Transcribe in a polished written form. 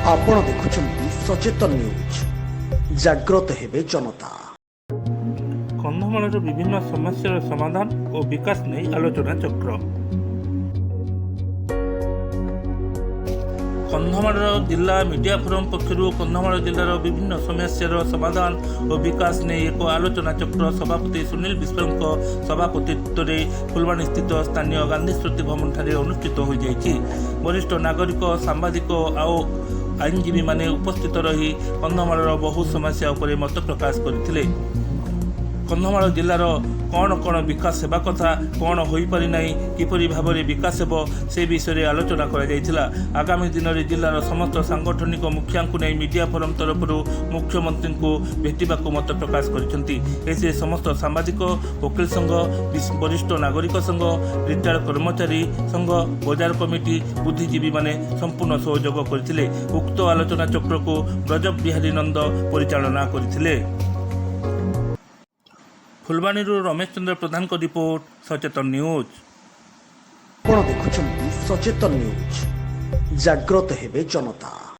ଆପଣ ଦେଖୁଛନ୍ତି ସଚେତନ ନ୍ୟୁଜ। ଜାଗ୍ରତ ହେବେ ଜନତା। କନ୍ଧମାଳର ବିଭିନ୍ନ ସମସ୍ୟାର ସମାଧାନ ଓ ବିକାଶ ନେଇ ଆଲୋଚନା ଚକ୍ର। କନ୍ଧମାଳ ଜିଲ୍ଲା ମିଡିଆ ଫୋରମ ପକ୍ଷରୁ କନ୍ଧମାଳ ଜିଲ୍ଲାର ବିଭିନ୍ନ ସମସ୍ୟାର ସମାଧାନ ଓ ବିକାଶ ନେଇ ଏକ ଆଲୋଚନା ଚକ୍ର ସଭାପତି ସୁନୀଲ ବିଶ୍ୱାଳଙ୍କ ସଭାପତିତ୍ୱରେ ଫୁଲବାଣୀସ୍ଥିତ ସ୍ଥାନୀୟ ଗାନ୍ଧୀ ସ୍ମୃତି ଭବନଠାରେ ଅନୁଷ୍ଠିତ ହୋଇଯାଇଛି। ବରିଷ୍ଠ ନାଗରିକ, ସାମ୍ବାଦିକ ଆଉ ଆଇନଜୀବୀମାନେ ଉପସ୍ଥିତ ରହି କନ୍ଧମାଳର ବହୁ ସମସ୍ୟା ଉପରେ ମତ ପ୍ରକାଶ କରିଥିଲେ। କନ୍ଧମାଳ ଜିଲ୍ଲାର କ'ଣ ବିକାଶ ହେବା କଥା, କ'ଣ ହୋଇପାରି ନାହିଁ, କିପରି ଭାବରେ ବିକାଶ ହେବ ସେ ବିଷୟରେ ଆଲୋଚନା କରାଯାଇଥିଲା। ଆଗାମୀ ଦିନରେ ଜିଲ୍ଲାର ସମସ୍ତ ସାଂଗଠନିକ ମୁଖିଆଙ୍କୁ ନେଇ ମିଡିଆ ଫୋରମ ତରଫରୁ ମୁଖ୍ୟମନ୍ତ୍ରୀଙ୍କୁ ଭେଟିବାକୁ ମତ ପ୍ରକାଶ କରିଛନ୍ତି। ଏଥିରେ ସମସ୍ତ ସାମ୍ବାଦିକ, ଓକିଲ ସଂଘ, ବରିଷ୍ଠ ନାଗରିକ ସଂଘ, ରିଟାୟାର୍ଡ କର୍ମଚାରୀ ସଂଘ, ବଜାର କମିଟି, ବୁଦ୍ଧିଜୀବୀମାନେ ସମ୍ପୂର୍ଣ୍ଣ ସହଯୋଗ କରିଥିଲେ। ଉକ୍ତ ଆଲୋଚନା ଚକ୍ରକୁ ବ୍ରଜବିହାରୀ ନନ୍ଦ ପରିଚାଳନା କରିଥିଲେ। ଫୁଲବାଣୀରୁ ରମେଶ ଚନ୍ଦ୍ର ପ୍ରଧାନଙ୍କ ରିପୋର୍ଟ, ସଚେତନ ନ୍ୟୁଜ। ଆପଣ ଦେଖୁଛନ୍ତି ସଚେତନ ନ୍ୟୁଜ। ଜାଗ୍ରତ ହେବେ ଜନତା।